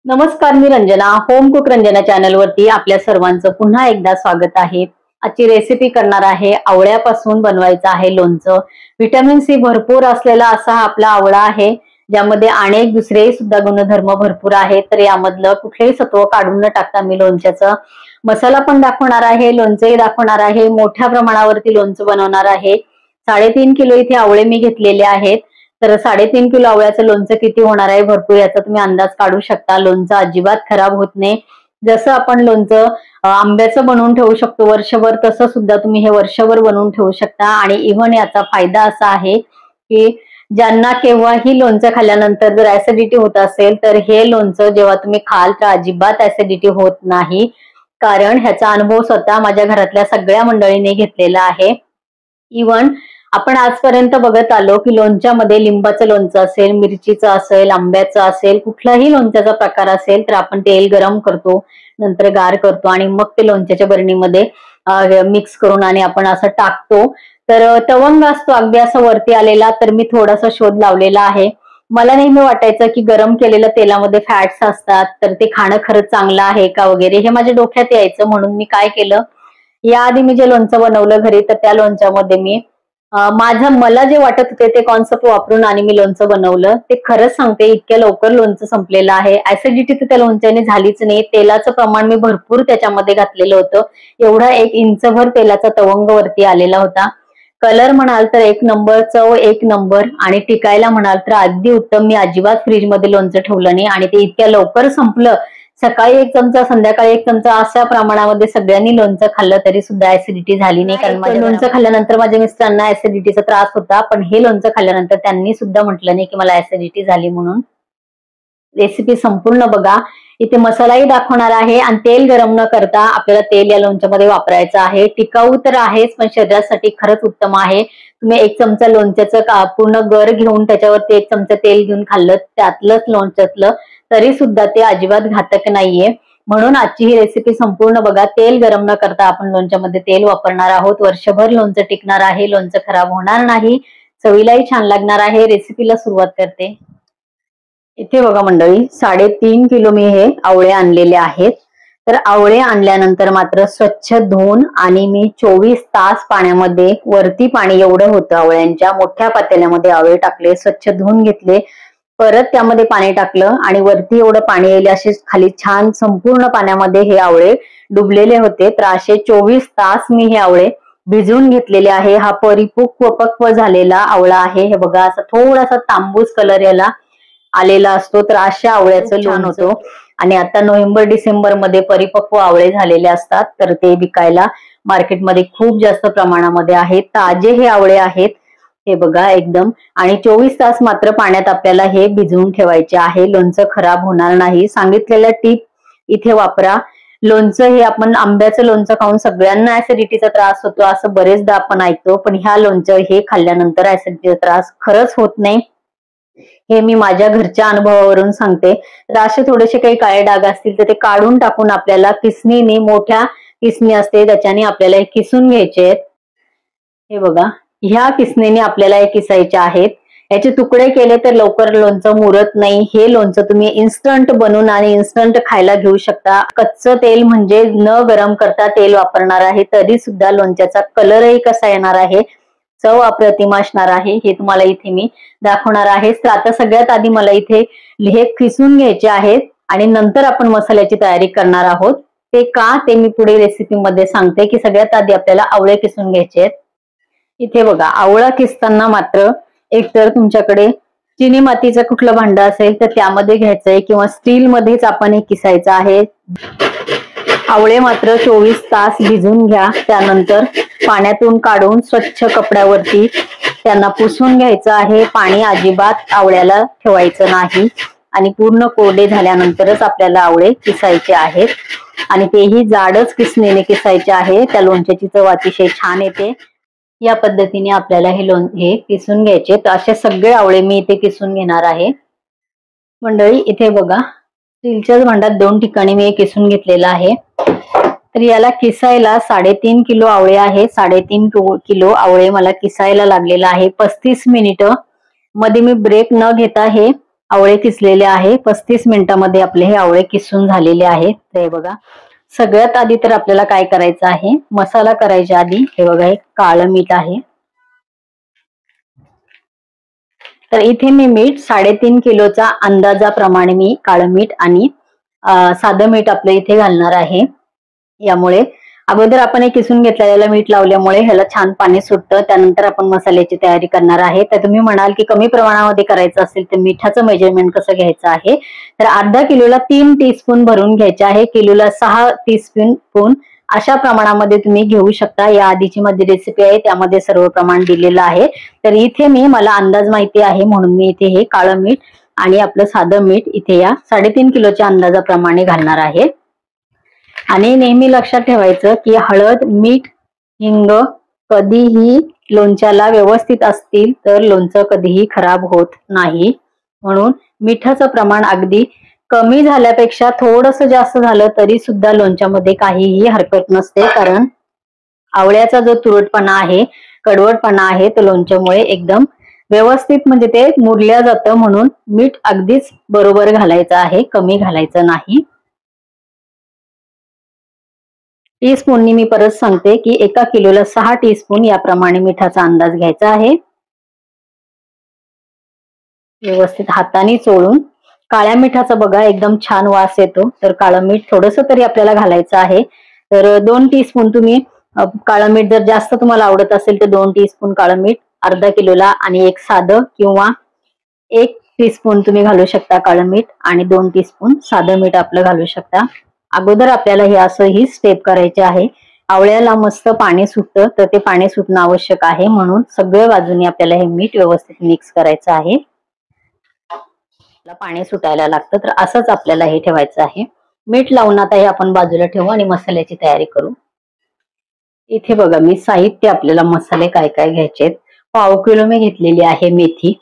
नमस्कार, मी Ranjana. Home cook Ranjana channel वरती आपल्या सर्वांचं पुन्हा एकदा स्वागत आहे. आजची रेसिपी करणार आहे आवळ्यापासून बनवायचं आहे लोणचं. व्हिटॅमिन सी भरपूर असलेला असा हा आपला आवळा आहे, ज्यामध्ये अनेक दुसरे सुद्धा गुणधर्म भरपूर आहेत. तर यामधलं कुठलेही सत्व काढून न टाकता मी लोणच्याचं मसाला पण दाखवणार आहे, लोणचंही दाखवणार आहे. मोठ्या प्रमाणावरती लोणचं बनवणार आहे. 3.5 किलो इथे आवळे मी घेतलेले आहेत. तर 3.5 किलो आवळ्याचं लोणचं किती होणार आहे, भरपूर याचा तुम्ही अंदाज काढू शकता. लोणचं अजिबात खराब होत नाही. जसं आपण लोणचं आंब्याचं बनवून ठेवू शकतो वर्षभर, तसं सुद्धा तुम्ही हे वर्षभर बनवून ठेवू शकता. आणि इव्हन याचा फायदा असा आहे की ज्यांना केव्हाही लोणचं खाल्ल्यानंतर जर ऍसिडिटी होत असेल, तर हे लोणचं जेव्हा तुम्ही खाल तर अजिबात ऍसिडिटी होत नाही. कारण ह्याचा अनुभव स्वतः माझ्या घरातल्या सगळ्या मंडळींनी घेतलेला आहे. इव्हन आपण आजपर्यंत बघत आलो की लोणच्यामध्ये लिंबाचं लोणचं असेल, मिरचीचं असेल, आंब्याचं असेल, कुठलाही लोणच्याचा प्रकार असेल तर आपण तेल गरम करतो, नंतर गार करतो आणि मग ते लोणच्याच्या बरणीमध्ये मिक्स करून आणि आपण असं टाकतो. तर तवंग असतो अगदी असं वरती आलेला. तर मी थोडासा शोध लावलेला आहे. मला नेहमी वाटायचं की गरम केलेल्या तेलामध्ये फॅट्स असतात, तर ते खाणं खरंच चांगलं आहे का वगैरे, हे माझ्या डोक्यात यायचं. म्हणून मी काय केलं, याआधी मी जे लोणचं बनवलं घरी, तर त्या लोणच्यामध्ये मी मला जे वाटत होते ते कॉन्सेप्ट वापरून आणि मी लोणचं बनवलं. ते खरंच सांगते, इतक्या लवकर लोणचं संपलेलं आहे. ऍसिडिटी तर त्या लोणच्याने झालीच नाही. तेलाचं प्रमाण मी भरपूर त्याच्यामध्ये घातलेलं होतं. एवढा 1 इंचभर तेलाचा तवंग वरती आलेला होता. कलर म्हणाल तर 1 नंबर, चव 1 नंबर आणि टिकायला म्हणाल तर अगदी उत्तम. मी अजिबात फ्रीजमध्ये लोणचं ठेवलं नाही आणि ते इतक्या लवकर संपलं. सकाळी 1 चमचा, संध्याकाळी 1 चमचा अशा प्रमाणामध्ये सगळ्यांनी लोणचं खाल्लं, तरी सुद्धा ऍसिडिटी झाली नाही. कारण माझ्या लोणचं खाल्ल्यानंतर माझ्या मिस्टरांना ऍसिडिटीचा त्रास होता, पण हे लोणचं खाल्ल्यानंतर त्यांनी सुद्धा म्हटलं नाही की मला ऍसिडिटी झाली म्हणून. रेसिपी संपूर्ण बघा. इथे मसालाही दाखवणार आहे आणि तेल गरम न करता आपल्याला तेल या लोणच्यामध्ये वापरायचं आहे. टिकाऊ तर आहेच, पण शरीरासाठी खरंच उत्तम आहे. तुम्ही 1 चमचा लोणच्याचं पूर्ण गर घेऊन त्याच्यावरती 1 चमचा तेल घेऊन खाल्लं त्यातलंच लोणच्यातलं, तरी सुद्धा ते अजिबात घातक नाहीये. म्हणून आजची ही रेसिपी संपूर्ण बघा. तेल गरम न करता आपण लोणच्यामध्ये तेल वापरणार आहोत. वर्षभर लोणचं टिकणार आहे, लोणचं खराब होणार नाही, चवीलाही छान लागणार आहे. रेसिपीला सुरुवात करते. इथे बघा मंडळी, 3.5 किलो मी हे आवळे आणलेले आहेत. तर आवळे आणल्यानंतर मात्र स्वच्छ धुवून आणि मी 24 तास पाण्यामध्ये, वरती पाणी एवढं होतं आवळ्यांच्या, मोठ्या पातेल्यामध्ये आवळे टाकले, स्वच्छ धुवून घेतले, परत त्यामध्ये पाणी टाकलं आणि वरती एवढं पाणी येईल असे खाली छान संपूर्ण पाण्यामध्ये हे आवळे डुबलेले होते. तर असे 24 तास मी हे आवळे भिजवून घेतलेले आहे. हा परिपक्व झालेला आवळा आहे. हे बघा, असा थोडासा तांबूस कलर याला आलेला असतो. तर अशा आवळ्याचं लोण होतो. आणि आता नोव्हेंबर डिसेंबर मध्ये परिपक्व आवळे झालेले असतात, तर ते विकायला मार्केटमध्ये खूप जास्त प्रमाणामध्ये आहेत. ताजे हे आवळे आहेत, हे बघा एकदम. आणि 24 तास मात्र पाण्यात आपल्याला हे भिजवून ठेवायचे आहे. लोणचं खराब होणार नाही. सांगितलेल्या टीप इथे वापरा. लोणचं हे आपण आंब्याचं लोणचं खाऊन सगळ्यांना ऍसिडिटीचा त्रास होतो असं बरेचदा आपण ऐकतो, पण ह्या लोणचं हे खाल्ल्यानंतर ऍसिडिटीचा त्रास खरंच होत नाही. हे मी माझ्या घरच्या अनुभवावरून सांगते. तर असे थोडेसे काही काळे डाग असतील तर ते काढून टाकून आपल्याला किसणीने, मोठ्या किसणी असते त्याच्याने आपल्याला हे किसून घ्यायचे आहेत. हे बघा, ह्या किसणीने आपल्याला हे किसायचे आहेत. याचे तुकडे केले तर लवकर लोणचं मुरत नाही. हे लोणचं तुम्ही इन्स्टंट बनवून आणि इन्स्टंट खायला घेऊ शकता. कच्चं तेल म्हणजे न गरम करता तेल वापरणार आहे, तरी सुद्धा लोणच्याचा कलरही कसा येणार आहे, चव अप्रतिम असणार आहे, हे तुम्हाला इथे मी दाखवणार आहे. तर आता सगळ्यात आधी मला इथे हे किसून घ्यायचे आहेत आणि नंतर आपण मसाल्याची तयारी करणार आहोत. ते का, ते मी पुढे रेसिपीमध्ये सांगते. की सगळ्यात आधी आपल्याला आवळे किसून घ्यायचे आहेत. इथे बघा, आवळा किसताना मात्र एकतर तुमच्याकडे चिनी मातीचं कुठलं भांड असेल तर त्यामध्ये घ्यायचंय, किंवा स्टील मध्येच आपण हे किसायचं आहे. आवळे मात्र 24 तास भिजून घ्या. त्यानंतर पाण्यातून काढून स्वच्छ कपड्यावरती त्यांना पुसून घ्यायचं आहे. पाणी अजिबात आवळ्याला ठेवायचं नाही आणि पूर्ण कोरडे झाल्यानंतरच आपल्याला आवळे किसायचे आहेत. आणि तेही जाडच किसणीने किसायचे आहे. त्या लोणच्याची चव अतिशय छान येते. या पद्धतीने आपल्याला हे किसून घ्यायचे. तर असे सगळे आवळे मी इथे किसून घेणार आहे. मंडळी इथे बघा, स्टीलच्याच भांड्यात 2 ठिकाणी मी किसून घेतलेला आहे. तर याला किसायला 3.5 किलो आवळे आहे. 3.5 किलो आवळे मला किसायला लागलेला आहे. 35 मिनिटं मध्ये मी ब्रेक न घेता हे आवळे किसलेले आहे. 35 मिनिटांमध्ये आपले हे आवळे किसून झालेले आहेत. हे बघा, सगळ्यात आधी तर आपल्याला काय करायचं आहे, मसाला करायच्या आधी हे बघा, एक काळं मीठ आहे. तर इथे मी मीठ 3.5 किलोचा अंदाजाप्रमाणे मी काळं मीठ आणि साधं मीठ आपलं इथे घालणार आहे. यामुळे अगोदर आपण हे किसून घेतलेलं मीठ लावल्यामुळे ह्याला छान पाणी सुटतं. त्यानंतर आपण मसाल्याची तयारी करणार आहे. तर तुम्ही म्हणाल की कमी प्रमाणामध्ये करायचं असेल तर मिठाचं मेजरमेंट कसं घ्यायचं आहे, तर अर्धा किलोला 3 टीस्पून भरून घ्यायचे आहे. किलोला 6 टीस्पून अशा प्रमाणामध्ये तुम्ही घेऊ शकता. या आधीची माझी रेसिपी आहे त्यामध्ये सर्व प्रमाण दिलेलं आहे. तर इथे मला अंदाज माहिती आहे म्हणून मी इथे हे काळं मीठ आणि आपलं साधं मीठ इथे या 3.5 किलोच्या अंदाजाप्रमाणे घालणार आहे. आणि नेहमी लक्षात ठेवायचं की हळद, मीठ, हिंग कधीही लोणच्याला व्यवस्थित असतील तर लोणचं कधीही खराब होत नाही. म्हणून मिठाचं प्रमाण अगदी कमी झाल्यापेक्षा थोडंसं जास्त झालं तरी सुद्धा लोणच्यामध्ये काहीही हरकत नसते. कारण आवळ्याचा जो तुरटपणा आहे, कडवटपणा आहे, तो लोणच्यामुळे एकदम व्यवस्थित म्हणजे ते मुरल्या जातं. म्हणून मीठ अगदीच बरोबर घालायचं आहे, कमी घालायचं नाही. टीस्पूननी मी परत सांगते की 1 किलोला 6 टीस्पून याप्रमाणे मिठाचा अंदाज घ्यायचा आहे. व्यवस्थित हाताने चोळून, काळ्या मिठाचा बघा एकदम छान वास येतो. तर काळं मीठ थोडंसं तरी आपल्याला घालायचं आहे. तर 2 टीस्पून तुम्ही काळं मीठ जर जास्त तुम्हाला आवडत असेल तर 2 टीस्पून काळं मीठ अर्धा किलोला आणि एक साधं किंवा 1 टीस्पून तुम्ही घालू शकता काळं मीठ आणि 2 टीस्पून साधं मीठ आपलं घालू शकता. अगोदर आपल्याला हे असं ही स्टेप करायचे आहे. आवळ्याला मस्त पाणी सुटतं तर ते पाणी सुटणं आवश्यक आहे. म्हणून सगळ्या बाजूनी आपल्याला हे मीठ व्यवस्थित मिक्स करायचं आहे. पाणी सुटायला लागतं तर असंच आपल्याला हे ठेवायचं आहे. मीठ लावून आता हे आपण बाजूला ठेवू आणि मसाल्याची तयारी करू. इथे बघा मी साहित्य आपल्याला मसाले काय काय घ्यायचे. 1/2 किलो मी घेतलेली आहे मेथी,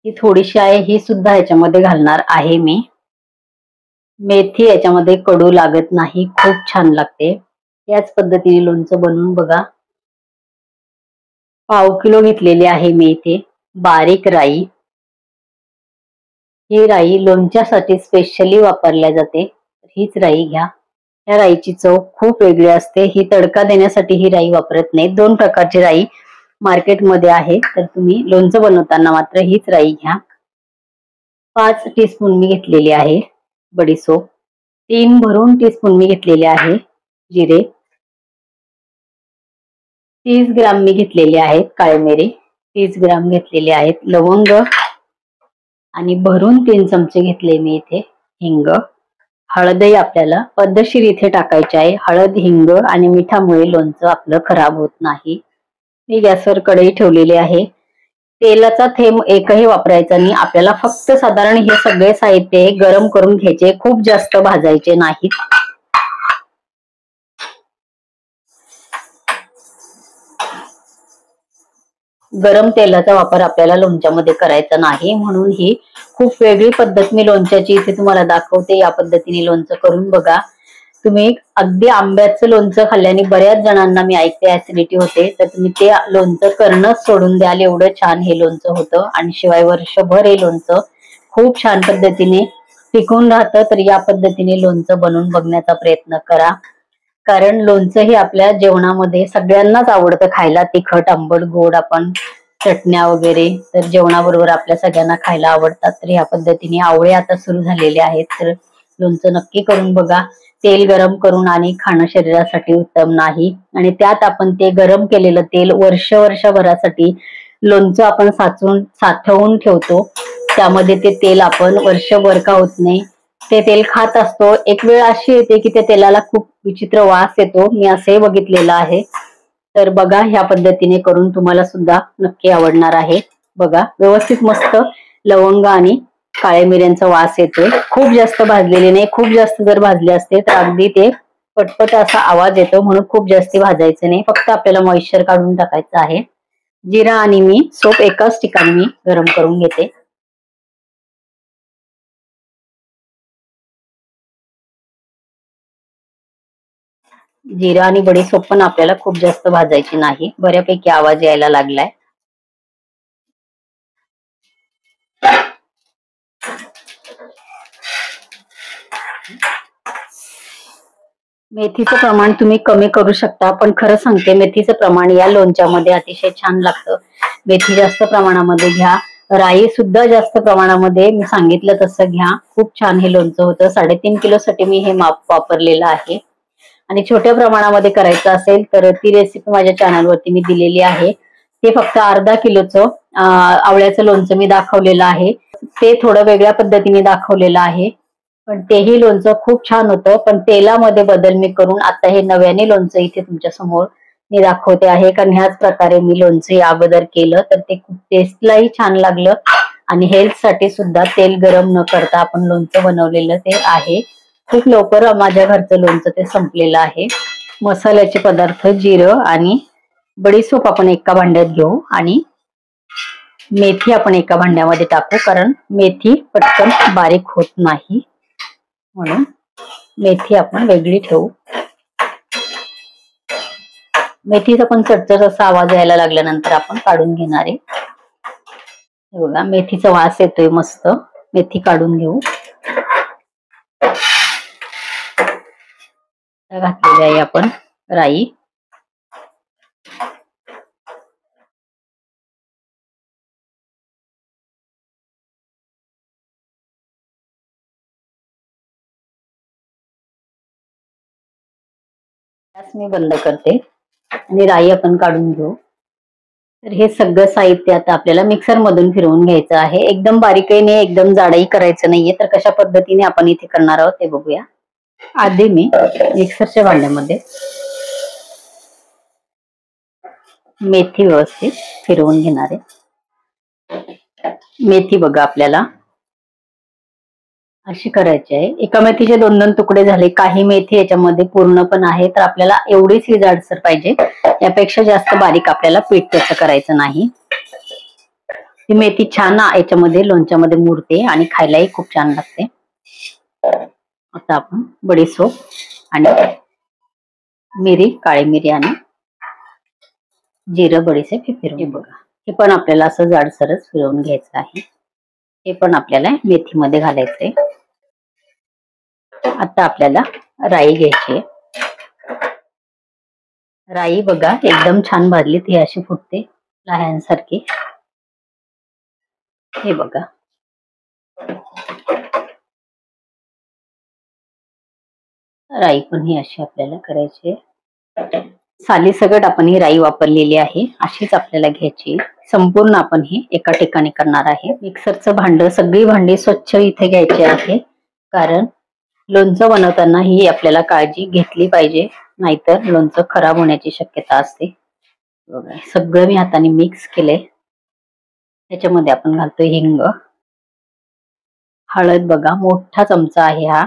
ही थोडीशी आहे, ही सुद्धा याच्यामध्ये घालणार आहे मी. मेथी याच्यामध्ये कडू लागत नाही, खूप छान लागते. याच पद्धतीने लोणचं बनवून बघा. 1/2 किलो घेतलेली आहे मी इथे बारीक राई. ही राई लोणच्यासाठी स्पेशली वापरल्या जाते. हीच राई घ्या. या राईची चव खूप वेगळी असते. ही तडका देण्यासाठी ही राई वापरत नाही. 2 प्रकारची राई मार्केटमध्ये आहे, तर तुम्ही लोणचं बनवताना मात्र हीच राई घ्या. 5 टीस्पून मी घेतलेली आहे बडीशोप. 3 भरून टीस्पून मी घेतलेले आहे जिरे. 30 ग्राम मी घेतलेले आहेत काळे मिरे. 30 ग्राम घेतलेले आहेत लवंग आणि भरून 3 चमचे घेतले मी इथे हिंग. हळदही आपल्याला पद्धतशीर इथे टाकायची आहे. हळद, हिंग आणि मिठामुळे लोणचं आपलं खराब होत नाही. मी गॅसवर कढई ठेवलेली आहे. तेलाचा थेंब एकही वापरायचा नाही. आपल्याला फक्त साधारण हे सगळे साहित्य गरम करून घ्यायचे, खूप जास्त भाजायचे नाहीत. गरम तेलाचा वापर आपल्याला लोणच्यामध्ये करायचा नाही. म्हणून ही खूप वेगळी पद्धत मी लोणच्याची इथे तुम्हाला दाखवते. या पद्धतीने लोणचं करून बघा तुम्ही. अगदी आंब्याचं लोणचं खाल्ल्याने बऱ्याच जणांना मी ऐकते ऍसिडिटी होते, तर तुम्ही ते लोणचं करणंच सोडून द्याल, एवढं छान हे लोणचं होतं. आणि शिवाय वर्षभर हे लोणचं खूप छान पद्धतीने टिकून राहतं. तर या पद्धतीने लोणचं बनवून बघण्याचा प्रयत्न करा. कारण लोणचं हे आपल्या जेवणामध्ये सगळ्यांनाच आवडतं खायला. तिखट, आंबट, गोड, आपण चटण्या वगैरे तर जेवणाबरोबर आपल्या सगळ्यांना खायला आवडतात. तर ह्या पद्धतीने आवळे आता सुरू झालेले आहेत, तर लोणचं नक्की करून बघा. तेल गरम करून आणि खाणं शरीरासाठी उत्तम नाही. आणि त्यात आपण ते गरम केलेलं तेल वर्षभरासाठी लोणचं आपण साठवून ठेवतो. त्यामध्ये ते तेल आपण वर्षभर का होत नाही ते तेल खात असतो. एक वेळ अशी येते की त्या तेलाला खूप विचित्र वास येतो. मी असंही बघितलेलं आहे. तर बघा ह्या पद्धतीने करून तुम्हाला सुद्धा नक्की आवडणार आहे. बघा व्यवस्थित मस्त लवंग आणि काळ्या मिऱ्यांचा वास येतोय. खूप जास्त भाजलेले नाही. खूप जास्त जर भाजले असते तर अगदी ते पटपट असा आवाज येतो. म्हणून खूप जास्त भाजायचं नाही. फक्त आपल्याला मॉइश्चर काढून टाकायचं आहे. जिरा आणि मी सोप एकाच ठिकाणी मी गरम करून घेते. जिरा आणि बडीशोप पण आपल्याला खूप जास्त भाजायची नाही. बऱ्यापैकी आवाज यायला लागलाय. मेथीचं प्रमाण तुम्ही कमी करू शकता, पण खरं सांगते मेथीचं प्रमाण या लोणच्यामध्ये अतिशय छान लागतं. मेथी जास्त प्रमाणामध्ये घ्या, राई सुद्धा जास्त प्रमाणामध्ये मी सांगितलं तसं घ्या. खूप छान हे लोणचं होतं. 3.5 किलोसाठी मी हे माप वापरलेलं आहे. आणि छोट्या प्रमाणामध्ये करायचं असेल तर ती रेसिपी माझ्या चॅनलवरती मी दिलेली आहे. ते फक्त अर्धा किलोचं आवळ्याचं लोणचं मी दाखवलेलं आहे. ते थोडं वेगळ्या पद्धतीने दाखवलेलं आहे, पण तेही लोणचं खूप छान होतं. पण तेलामध्ये बदल मी करून आता हे नव्याने लोणचं इथे तुमच्या समोर मी दाखवते आहे. कारण ह्याच प्रकारे मी लोणचं या अगोदर केलं तर ते खूप टेस्टलाही छान लागलं आणि हेल्थ साठी सुद्धा तेल गरम न करता आपण लोणचं बनवलेलं ते आहे. खूप लवकर माझ्या घरचं लोणचं ते संपलेलं आहे. मसाल्याचे पदार्थ जिरं आणि बडीशोप आपण एका भांड्यात घेऊ आणि मेथी आपण एका भांड्यामध्ये टाकू, कारण मेथी पटकन बारीक होत नाही म्हणून मेथी आपण वेगळी ठेवू. मेथीचा पण चटचट असा आवाज यायला लागल्यानंतर आपण काढून घेणार आहे. बघा मेथीचा वास येतोय मस्त. मेथी काढून घेऊ. घातलेली आहे आपण राई. गॅस मी बंद करते आणि राई आपण काढून घेऊ. तर हे सगळं साहित्य आता आपल्याला मिक्सर मधून फिरवून घ्यायचं आहे. एकदम बारीकही नाही, एकदम जाडही करायचं नाहीये. तर कशा पद्धतीने आपण इथे करणार आहोत ते बघूया. आधी मी मिक्सरच्या भांड्यामध्ये मेथी व्यवस्थित फिरवून घेणार आहे. मेथी बघा आपल्याला अशी करायची आहे. एका मेथीचे 2-2 तुकडे झाले. काही मेथी याच्यामध्ये पूर्ण पण आहे, तर आपल्याला एवढीच ही जाडसर पाहिजे. यापेक्षा जास्त बारीक आपल्याला पीठ त्याचं करायचं नाही. ही मेथी छान याच्यामध्ये लोणच्यामध्ये मुरते आणि खायलाही खूप छान लागते. आता आपण बडीशोप आणि मिरी, काळी मिरी आणि जिरं बडीशेप हे फिरवून बघा. हे पण आपल्याला असं जाडसरच फिरवून घ्यायचं आहे. हे पण आपल्याला मेथीमध्ये घालायचंय. आता आपल्याला राई घ्यायची. राई बघा एकदम छान भाजली, ती अशी फुटते लहानसारखी. हे बघा राई पण ही अशी आपल्याला करायची. साली सगट आपण ही राई वापरलेली आहे, अशीच आपल्याला घ्यायची. संपूर्ण आपण ही एका ठिकाणी करणार आहे. मिक्सरचं भांड, सगळी भांडी स्वच्छ इथे घ्यायची आहे, कारण लोणचं बनवताना ही आपल्याला काळजी घेतली पाहिजे, नाहीतर लोणचं खराब होण्याची शक्यता असते. बघा सगळं मी हाताने मिक्स केले. त्याच्यामध्ये आपण घालतोय हिंग. हळद बघा मोठा चमचा आहे हा.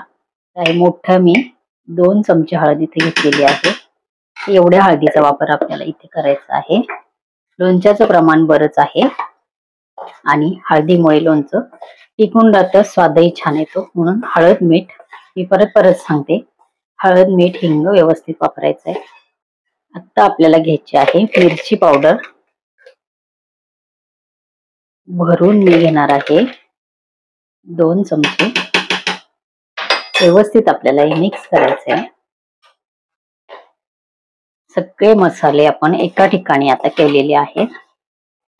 मोठं मी 2 चमचे हळद इथे घेतलेली आहे. एवढ्या हळदीचा वापर आपल्याला इथे करायचा आहे. लोणच्याचं प्रमाण बरंच आहे आणि हळदीमुळे लोणचं टिकून राहतं, स्वादही छान येतो. म्हणून हळद मीठ मी परत सांगते, हळद मीठ हिंग व्यवस्थित वापरायचं आहे. आता आपल्याला घ्यायची आहे मिरची पावडर. भरून मी घेणार आहे 2 चमचे. व्यवस्थित आपल्याला हे मिक्स करायचं आहे. सगळे मसाले आपण एका ठिकाणी आता केलेले आहेत.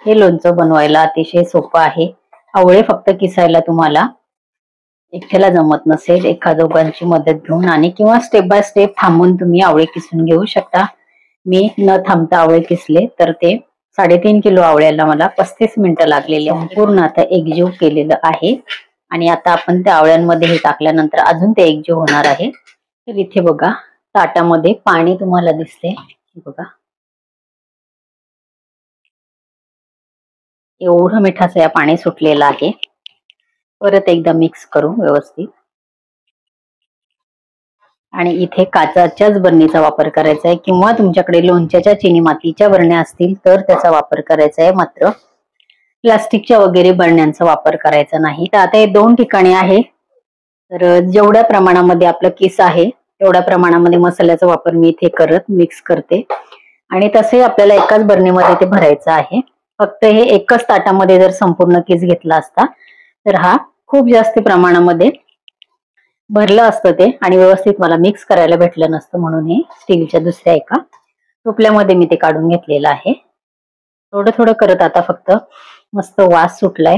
हे लोणचं बनवायला अतिशय सोपं आहे. आवळे फक्त किसायला तुम्हाला एकट्याला जमत नसेल, एका दोघांची मदत घेऊन आणि किंवा स्टेप बाय स्टेप थांबून तुम्ही आवळे किसून घेऊ शकता. मी न थांबता आवळे किसले, तर ते 3.5 किलो आवळ्याला मला 35 मिनिटं लागलेली. पूर्ण आता एकजीव केलेलं आहे आणि आता आपण त्या आवळ्यांमध्ये हे टाकल्यानंतर अजून ते एकजीव होणार आहे. तर इथे बघा ताटामध्ये पाणी तुम्हाला दिसते बघा, एवढं मिठाचं या पाणी सुटलेलं आहे. परत एकदा मिक्स करू व्यवस्थित. आणि इथे काचेच्याच बरणीचा वापर करायचा आहे, किंवा तुमच्याकडे लोणच्याच्या चिनी मातीच्या बरण्या असतील तर त्याचा वापर करायचा आहे. मात्र प्लास्टिकच्या वगैरे बरण्यांचा वापर करायचा नाही. तर आता हे 2 ठिकाणी आहे, तर जेवढ्या प्रमाणामध्ये आपलं किस आहे तेवढ्या प्रमाणामध्ये मसाल्याचा वापर मी इथे करत मिक्स करते. आणि तसे आपल्याला एकाच बरणीमध्ये ते भरायचं आहे. फक्त हे एकच ताटामध्ये जर संपूर्ण किस घेतला असता तर हा खूप जास्त प्रमाणामध्ये भरलं असतं ते आणि व्यवस्थित मला मिक्स करायला भेटलं नसतं, म्हणून हे स्टीलच्या दुसऱ्या एका टोपल्यामध्ये मी ते काढून घेतलेलं आहे. थोडं थोडं करत आता फक्त मस्त वास सुटलाय.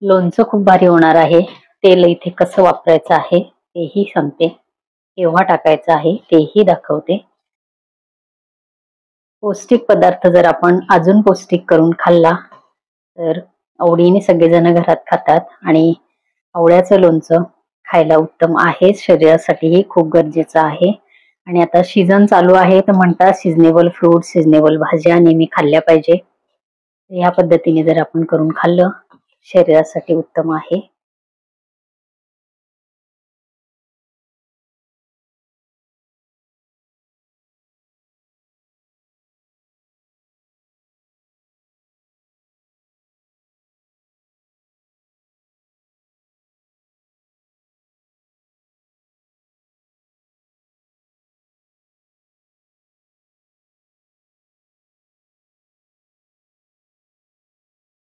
लोणचं खूप भारी होणार आहे. तेल इथे कसं वापरायचं आहे तेही सांगते, केव्हा टाकायचं आहे तेही दाखवते. पौष्टिक पदार्थ जर आपण अजून पौष्टिक करून खाल्ला तर आवडीने सगळेजण घरात खातात. आणि आवळ्याचं लोणचं खायला उत्तम आहे, शरीरासाठीही खूप गरजेचं आहे. आणि आता सीझन चालू आहे तर म्हणतात सिजनेबल फ्रूट, सिजनेबल भाज्या नेहमी खाल्ल्या पाहिजे. ह्या पद्धतीने जर आपण करून खाल्लं शरीरासाठी उत्तम आहे.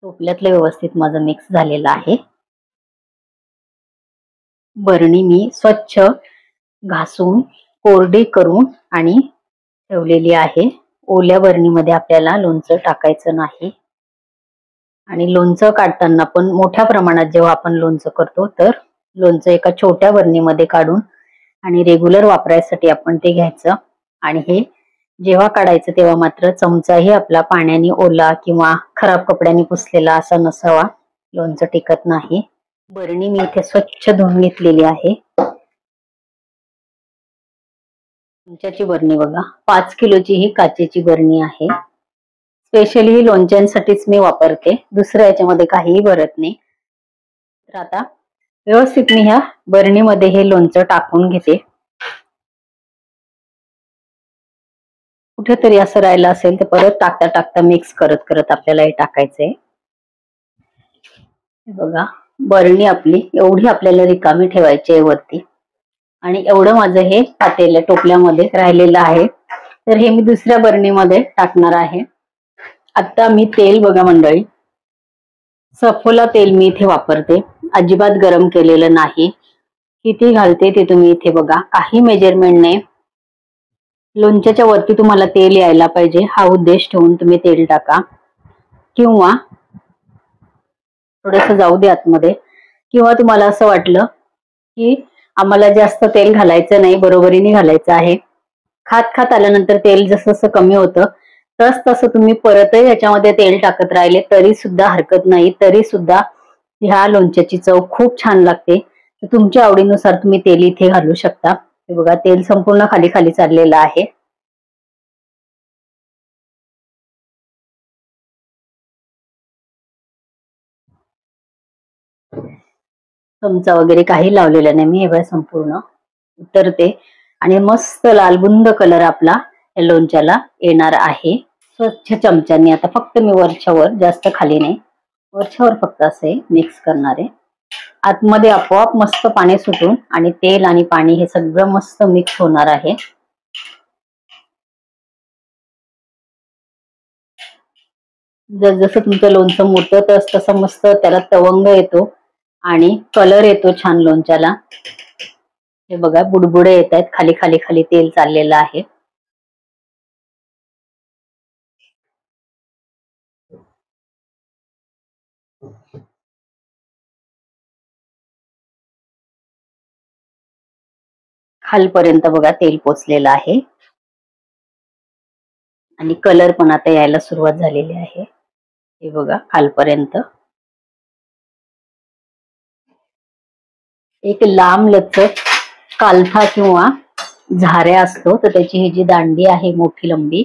टोपल्यातलं व्यवस्थित माझं मिक्स झालेलं आहे. बरणी मी स्वच्छ घासून कोरडी करून आणि ठेवलेली आहे. ओल्या बरणीमध्ये आपल्याला लोणचं टाकायचं नाही. आणि लोणचं काढताना पण मोठ्या प्रमाणात जेव्हा आपण लोणचं करतो तर लोणचं एका छोट्या बरणीमध्ये काढून आणि रेग्युलर वापरायसाठी आपण ते घ्यायचं. आणि हे जेव्हा काढायचं तेव्हा मात्र चमचाही आपला पाण्याने ओला किंवा खराब कपड्याने पुसलेला असा नसावा, लोणचं टिकत नाही. बरणी मी इथे स्वच्छ धुवून घेतलेली आहे. चमच्याची बरणी बघा, 5 किलोची ही काचेची बरणी आहे. स्पेशली ही लोणच्यांसाठीच मी वापरते, दुसऱ्या याच्यामध्ये काहीही भरत नाही. तर आता व्यवस्थित मी ह्या बरणीमध्ये हे लोणचं टाकून घेते. कुठेतरी असं राहिलं असेल तर परत टाकता टाकता मिक्स करत करत आपल्याला हे टाकायचंय. बघा, बरणी आपली एवढी आपल्याला रिकामी ठेवायची आहे वरती. आणि एवढं माझं हे पातेल्या टोपल्यामध्ये राहिलेलं आहे. तर हे मी दुसऱ्या बरणीमध्ये टाकणार आहे. आता मी तेल बघा मंडळी, सफोला तेल मी इथे वापरते, अजिबात गरम केलेलं नाही. किती घालते ते तुम्ही इथे बघा, काही मेजरमेंट नाही. लोणच्याच्या वरती तुम्हाला तेल यायला पाहिजे हा उद्देश ठेवून तुम्ही तेल टाका. किंवा थोडस जाऊ दे आतमध्ये, किंवा तुम्हाला असं वाटलं की आम्हाला जास्त तेल घालायचं नाही, बरोबरीने घालायचं आहे, खात खात आल्यानंतर तेल जसं जसं कमी होतं तस तसं तुम्ही परतही याच्यामध्ये तेल टाकत राहिले तरी सुद्धा हरकत नाही. तरी सुद्धा ह्या लोणच्याची चव खूप छान लागते. तर तुमच्या आवडीनुसार तुम्ही तेल इथे घालू शकता. हे बघा, तेल संपूर्ण खाली खाली चाललेलं आहे. चमचा वगैरे काही लावलेलं नाही मी, हे बघा संपूर्ण उतरते आणि मस्त लालबुंद कलर आपला या लोणच्याला येणार आहे. स्वच्छ चमच्याने आता फक्त मी वरच्यावर, जास्त खाली नाही, वरच्यावर फक्त असे मिक्स करणार आहे. आतमध्ये आपोआप मस्त पाणी सुटून आणि तेल आणि पाणी हे सगळं मस्त मिक्स होणार आहे. जसं तुमचं लोणचं मोठं तस तसं मस्त त्याला तवंग येतो आणि कलर येतो छान लोणच्याला. हे बघा, बुडबुडे येत आहेत, खाली खाली खाली तेल चाललेलं आहे. खालपर्यंत बघा तेल पोचलेलं आहे आणि कलर पण आता यायला सुरुवात झालेली आहे. हे बघा, खालपर्यंत एक लांब लचक कालथा किंवा झाऱ्या असतो, तर त्याची ही जी दांडी आहे मोठी लंबी,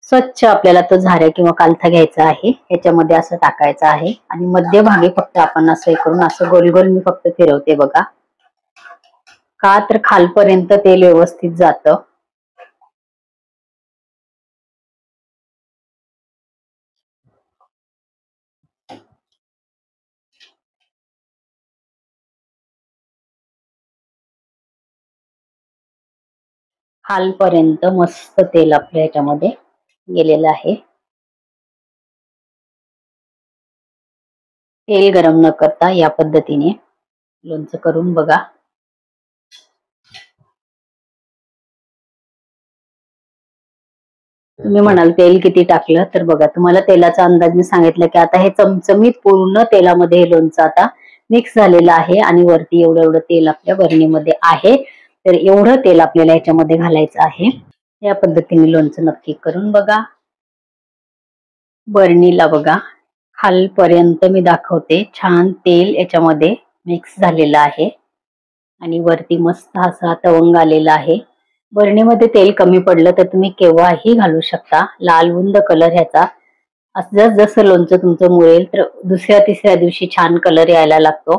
स्वच्छ आपल्याला तो झाऱ्या किंवा कालथा घ्यायचा आहे. ह्याच्यामध्ये असं टाकायचं आहे आणि मध्यभागी फक्त आपण असं करून असं गोल गोल मी फक्त फिरवते बघा. का तर खालपर्यंत तेल व्यवस्थित जातं. खालपर्यंत मस्त तेल आपल्या ह्याच्यामध्ये गेलेलं आहे. तेल गरम न करता या पद्धतीने लोणचं करून बघा. तुम्ही म्हणाल तेल किती टाकलं, तर बघा तुम्हाला तेलाचा अंदाज मी सांगितलं की आता हे चमचमीत पूर्ण तेलामध्ये हे लोणचं आता मिक्स झालेलं आहे आणि वरती एवढं एवढं तेल आपल्या बरणीमध्ये आहे. तर एवढं तेल आपल्याला याच्यामध्ये घालायचं आहे. या पद्धतीने लोणचं नक्की करून बघा. बरणीला बघा खालपर्यंत मी दाखवते, छान तेल याच्यामध्ये मिक्स झालेलं आहे आणि वरती मस्त असा तवंग आलेला आहे. बरणीमध्ये तेल कमी पडलं तर तुम्ही केव्हाही घालू शकता. लालबुंद कलर ह्याचा जसं लोणचं तुमचं मुरेल तर दुसऱ्या तिसऱ्या दिवशी छान कलर यायला लागतो.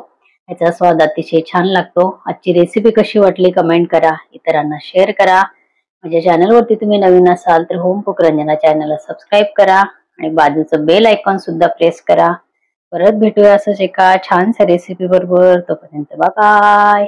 याचा स्वाद अतिशय छान लागतो. आजची रेसिपी कशी वाटली कमेंट करा, इतरांना शेअर करा. माझ्या चॅनलवरती तुम्ही नवीन असाल तर होम कुक रंजना चॅनलला सबस्क्राईब करा आणि बाजूचं बेल आयकॉन सुद्धा प्रेस करा. परत भेटूया असंच एका छानशा रेसिपी बरोबर. तोपर्यंत बाय बाय.